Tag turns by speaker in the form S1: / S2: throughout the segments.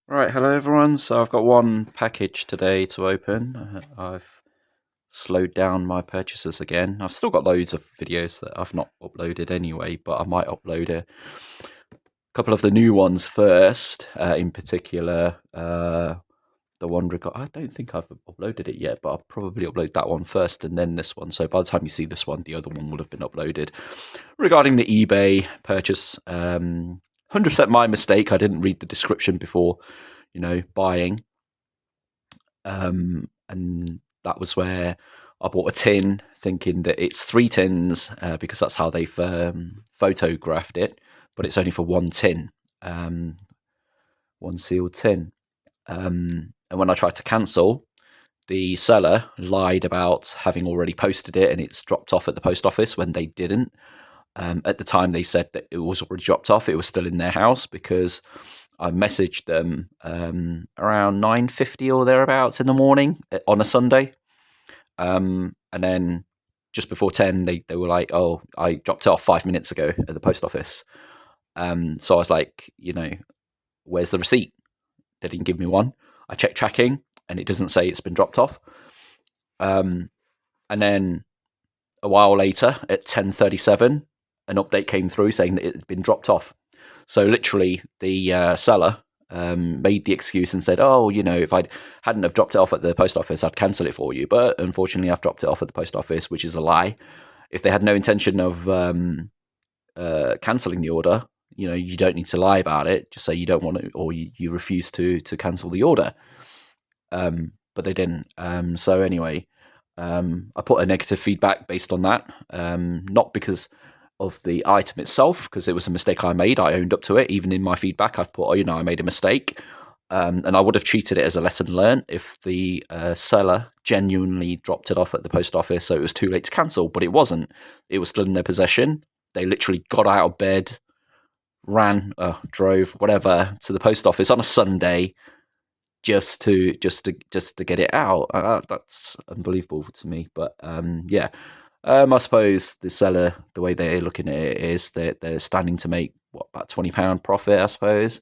S1: Right, hello everyone. So I've got one package today to open. I've slowed down my purchases again. I've still got loads of videos that I've not uploaded anyway, but I might upload a couple of the new ones first. In particular, the one I don't think I've uploaded it yet, but I'll probably upload that one first and then this one. So by the time you see this one, the other one will have been uploaded. Regarding the eBay purchase, 100% my mistake. I didn't read the description before, buying. And that was where I bought a tin, thinking that it's 3 tins because that's how they've photographed it, but it's only for one tin, one sealed tin. And when I tried to cancel, the seller lied about having already posted it and it's dropped off at the post office when they didn't. At the time, they said that it was already dropped off. It was still in their house because I messaged them around 9:50 or thereabouts in the morning on a Sunday. And then just before 10, they were like, oh, I dropped it off 5 minutes ago at the post office. So I was like, where's the receipt? They didn't give me one. I checked tracking and it doesn't say it's been dropped off. And then a while later at 10:37, an update came through saying that it had been dropped off. So literally the seller made the excuse and said, oh, if I hadn't have dropped it off at the post office, I'd cancel it for you. But unfortunately, I've dropped it off at the post office, which is a lie. If they had no intention of cancelling the order, you don't need to lie about it. Just say you don't want it or you refuse to cancel the order. But they didn't. So anyway, I put a negative feedback based on that, not because of the item itself, because it was a mistake I made. I owned up to it. Even in my feedback, I've put, I made a mistake. And I would have treated it as a lesson learned if the seller genuinely dropped it off at the post office, so it was too late to cancel, but it wasn't. It was still in their possession. They literally got out of bed, ran, drove, whatever, to the post office on a Sunday just to get it out. That's unbelievable to me. But yeah. I suppose the seller, the way they're looking at it is that they're standing to make about £20 profit, I suppose.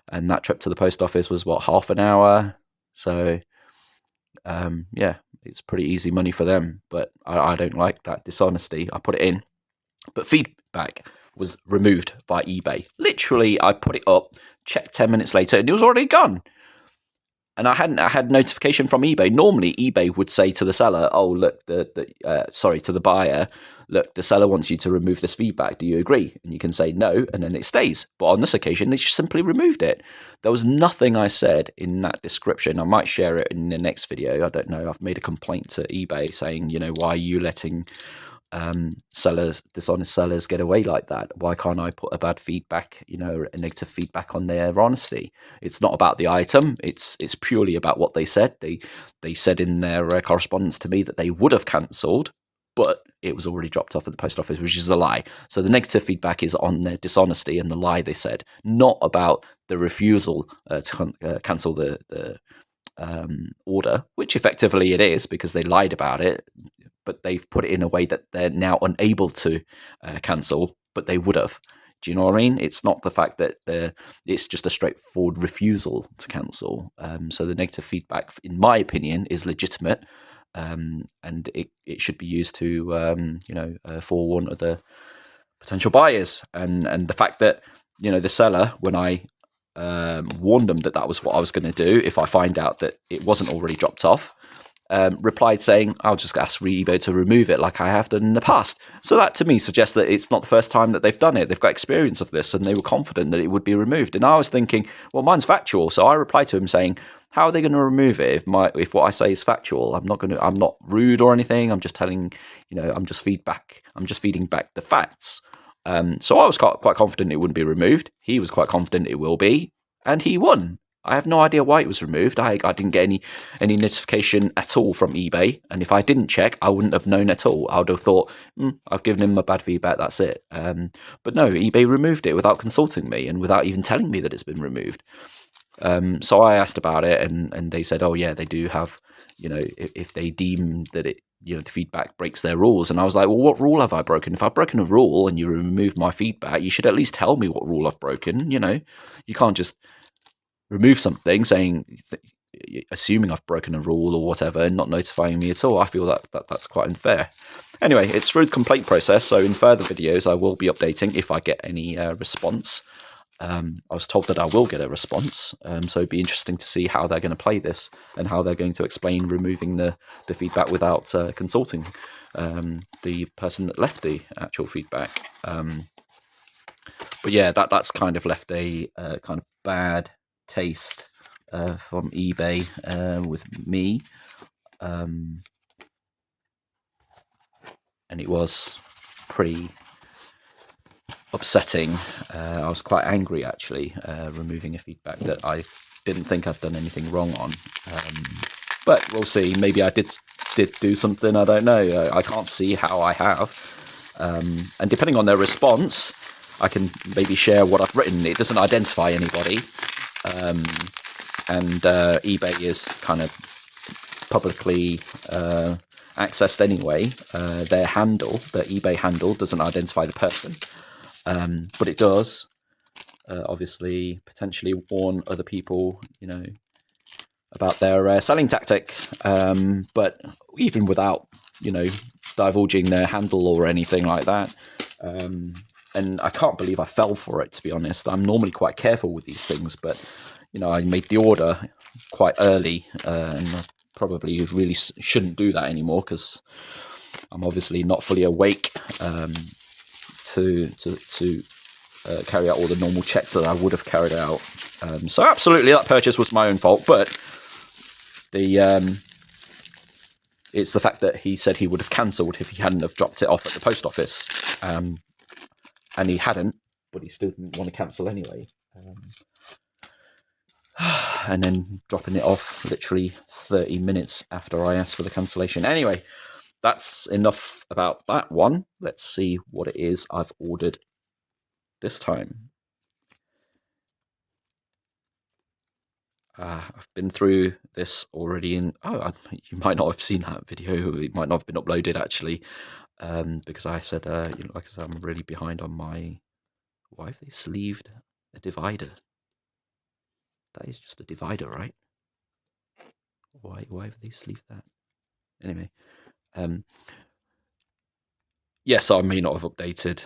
S1: And that trip to the post office was half an hour. So yeah, it's pretty easy money for them. But I don't like that dishonesty. I put it in, but feedback was removed by eBay. Literally, I put it up, checked 10 minutes later, and it was already gone. And I had notification from eBay. Normally, eBay would say to the seller, "Oh, look, to the buyer, look, the seller wants you to remove this feedback. Do you agree?" And you can say no, and then it stays. But on this occasion, they just simply removed it. There was nothing I said in that description. I might share it in the next video. I don't know. I've made a complaint to eBay saying, why are you letting dishonest sellers get away like that? Why can't I put a bad feedback, a negative feedback on their honesty? It's not about the item. It's purely about what they said. They said in their correspondence to me that they would have cancelled, but it was already dropped off at the post office, which is a lie. So the negative feedback is on their dishonesty and the lie they said, not about the refusal to cancel the order, which effectively it is because they lied about it. But they've put it in a way that they're now unable to cancel, but they would have. Do you know what I mean? It's not the fact that it's just a straightforward refusal to cancel. So the negative feedback, in my opinion, is legitimate, and it should be used to, forewarn other potential buyers. And the fact that, the seller, when I warned them that was what I was going to do, if I find out that it wasn't already dropped off, replied saying, I'll just ask eBay to remove it like I have done in the past. So that to me suggests that it's not the first time that they've done it. They've got experience of this and they were confident that it would be removed. And I was thinking, well, mine's factual. So I replied to him saying, how are they going to remove it if what I say is factual? I'm not rude or anything. I'm just telling, I'm just feeding back the facts. So I was quite confident it wouldn't be removed. He was quite confident it will be, and he won. I have no idea why it was removed. I didn't get any notification at all from eBay, and if I didn't check, I wouldn't have known at all. I would have thought, I've given him a bad feedback, that's it. But no, eBay removed it without consulting me and without even telling me that it's been removed. So I asked about it, and they said, oh yeah, they do have, if they deem that it, the feedback breaks their rules. And I was like, well, what rule have I broken? If I've broken a rule and you remove my feedback, you should at least tell me what rule I've broken. You can't just remove something, saying, assuming I've broken a rule or whatever, and not notifying me at all. I feel that's quite unfair. Anyway, it's through the complaint process, so in further videos I will be updating if I get any response. I was told that I will get a response, so it'd be interesting to see how they're going to play this and how they're going to explain removing the feedback without consulting the person that left the actual feedback. But yeah, that's kind of left a kind of bad taste from eBay with me, and it was pretty upsetting. I was quite angry actually, removing a feedback that I didn't think I'd done anything wrong on. But we'll see. Maybe I did do something. I don't know. I can't see how I have. And depending on their response, I can maybe share what I've written. It doesn't identify anybody, and eBay is kind of publicly accessed anyway. Their handle, the eBay handle, doesn't identify the person. But it does obviously potentially warn other people, about their selling tactic. But even without, divulging their handle or anything like that, and I can't believe I fell for it, to be honest. I'm normally quite careful with these things, but I made the order quite early, and I probably really shouldn't do that anymore because I'm obviously not fully awake to carry out all the normal checks that I would have carried out. So absolutely, that purchase was my own fault, but it's the fact that he said he would have cancelled if he hadn't have dropped it off at the post office, and he hadn't, but he still didn't want to cancel anyway. And then dropping it off literally 30 minutes after I asked for the cancellation. Anyway, that's enough about that one. Let's see what it is I've ordered this time. I've been through this already you might not have seen that video. It might not have been uploaded actually, because I said, like I said, I'm really behind on my... Why have they sleeved a divider? That is just a divider, right? Why have they sleeved that? Anyway, yes, I may not have updated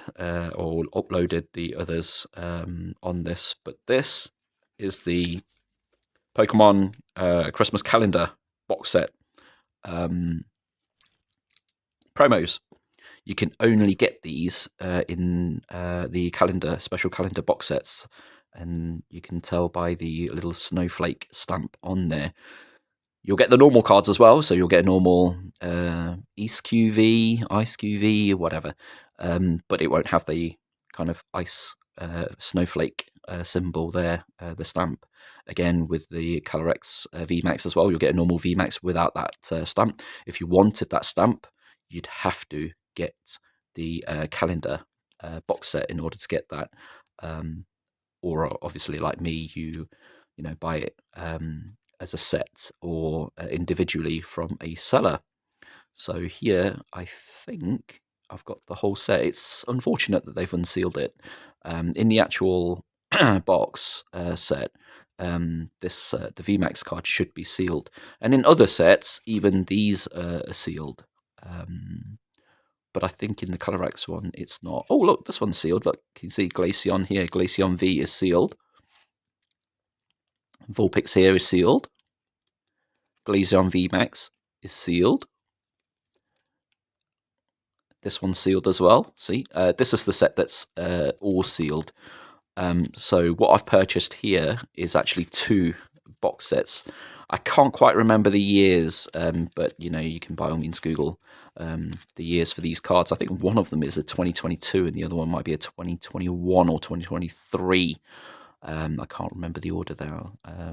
S1: or uploaded the others on this, but this is the Pokemon Christmas calendar box set promos. You can only get these in the special calendar box sets, and you can tell by the little snowflake stamp on there. You'll get the normal cards as well, so you'll get a normal Ice QV, whatever, but it won't have the kind of ice snowflake symbol there, the stamp. Again, with the ColorX VMAX as well, you'll get a normal VMAX without that stamp. If you wanted that stamp, you'd have to get the calendar box set in order to get that, or obviously like me, you buy it as a set or individually from a seller. So here I think I've got the whole set. It's unfortunate that they've unsealed it. In the actual box set, the VMAX card should be sealed, and in other sets even these are sealed. But I think in the ColorX one, it's not. Oh, look, this one's sealed. Look, you can see Glaceon here. Glaceon V is sealed. Vulpix here is sealed. Glaceon VMAX is sealed. This one's sealed as well. See, this is the set that's all sealed. So what I've purchased here is actually 2 box sets. I can't quite remember the years, but you can by all means Google the years for these cards. I think one of them is a 2022 and the other one might be a 2021 or 2023. I can't remember the order there. I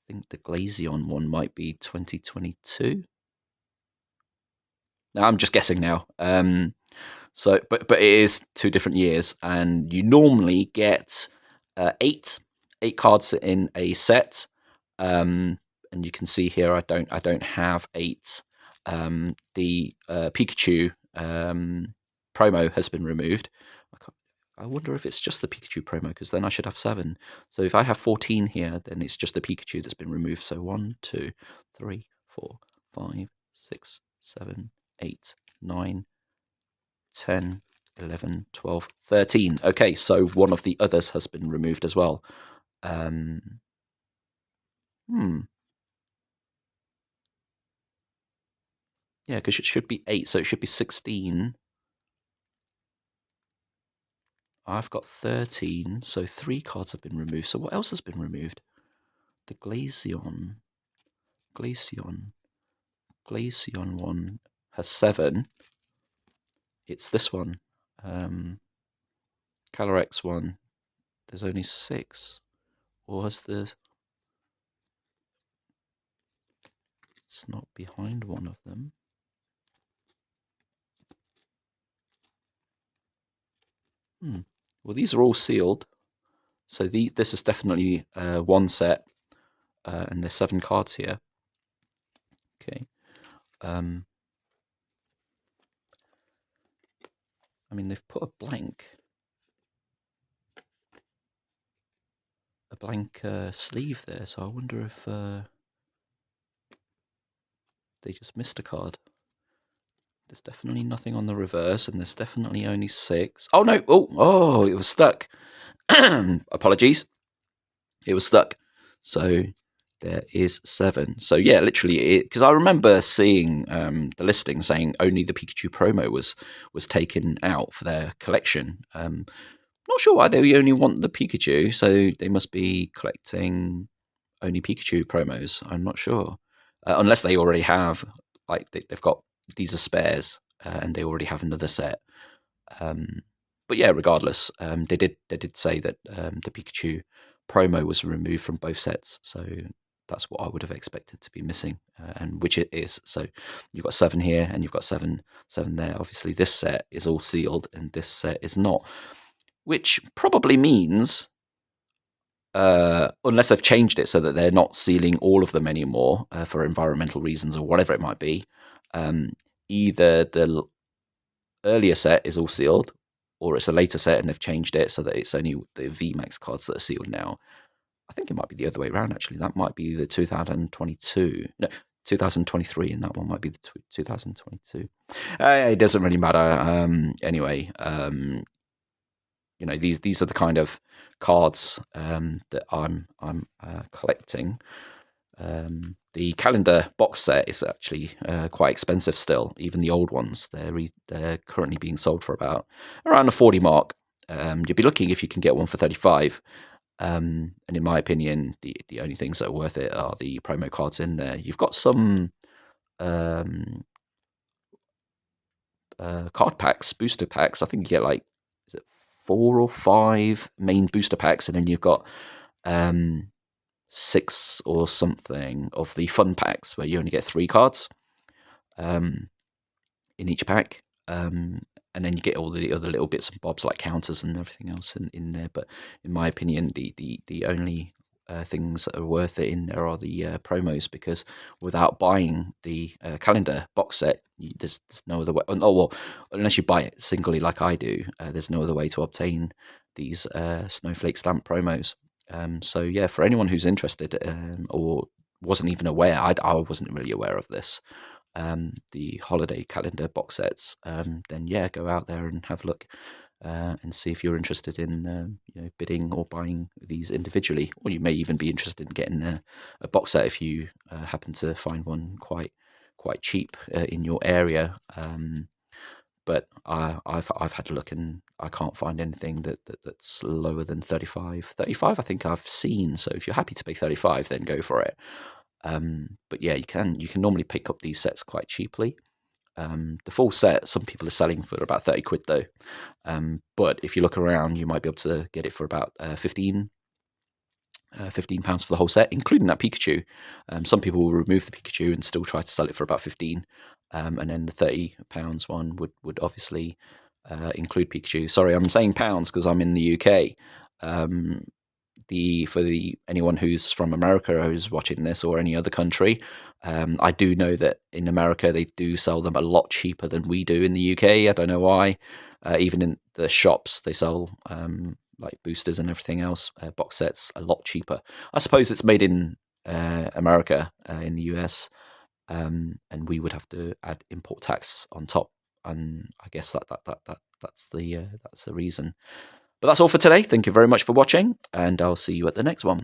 S1: think the Glaceon one might be 2022. Now I'm just guessing now. So, but it is 2 different years, and you normally get 8 cards in a set. And you can see here I don't have 8. The Pikachu promo has been removed. I wonder if it's just the Pikachu promo, because then I should have 7. So if I have 14 here, then it's just the Pikachu that's been removed. So 1, 2, 3, 4, 5, 6, 7, 8, 9, 10, 11, 12, 13. Okay, so one of the others has been removed as well. Yeah, because it should be 8, so it should be 16. I've got 13, so 3 cards have been removed. So what else has been removed? The Glaceon one has 7. It's this one. Calyrex one, there's only 6. Or has the... It's not behind one of them. Well, these are all sealed. So this is definitely one set. And there's 7 cards here. Okay. I mean, they've put a blank sleeve there, so I wonder if they just missed a card. There's definitely nothing on the reverse, and there's definitely only 6. Oh no! Oh, it was stuck. Apologies. It was stuck. So there is 7. So yeah, literally, because I remember seeing the listing saying only the Pikachu promo was taken out for their collection. Not sure why they only want the Pikachu, so they must be collecting only Pikachu promos. I'm not sure, unless they already have, like they've got, these are spares, and they already have another set. But yeah, regardless, they did say that the Pikachu promo was removed from both sets, so that's what I would have expected to be missing, and which it is. So you've got 7 here, and you've got 7 there. Obviously, this set is all sealed, and this set is not, which probably means, unless they've changed it so that they're not sealing all of them anymore for environmental reasons or whatever it might be, either the earlier set is all sealed, or it's a later set and they've changed it so that it's only the VMAX cards that are sealed now. I think it might be the other way around, actually. That might be the 2023, and that one might be the 2022. It doesn't really matter. Anyway, these are the kind of cards that I'm collecting. The calendar box set is actually quite expensive still. Even the old ones, they're currently being sold for around the 40 mark. You'll be looking if you can get one for 35. And in my opinion, the only things that are worth it are the promo cards in there. You've got some card packs, booster packs. I think you get like 4 or 5 main booster packs, and then you've got 6 or something of the fun packs where you only get 3 cards in each pack, and then you get all the other little bits and bobs like counters and everything else in there. But in my opinion, the only things that are worth it in there are the promos, because without buying the calendar box set, there's no other way. Oh well, unless you buy it singly like I do, there's no other way to obtain these Snowflake Stamp promos. So yeah, for anyone who's interested or wasn't even aware, I wasn't really aware of this, the holiday calendar box sets, then yeah, go out there and have a look and see if you're interested in bidding or buying these individually, or you may even be interested in getting a box set if you happen to find one quite cheap in your area. But I've had a look and I can't find anything that's lower than 35. 35 I think I've seen. So if you're happy to pay 35, then go for it. But yeah, you can normally pick up these sets quite cheaply. The full set, some people are selling for about 30 quid though. But if you look around, you might be able to get it for about 15 £15 for the whole set, including that Pikachu. Some people will remove the Pikachu and still try to sell it for about 15, and then the £30 one would obviously include Pikachu. Sorry, I'm saying pounds because I'm in the UK. For anyone who's from America who's watching this, or any other country, I do know that in America they do sell them a lot cheaper than we do in the UK. I don't know why. Even in the shops, they sell like boosters and everything else, box sets, a lot cheaper. I suppose it's made in America, in the US, and we would have to add import tax on top. And I guess that's the reason. But that's all for today. Thank you very much for watching, and I'll see you at the next one.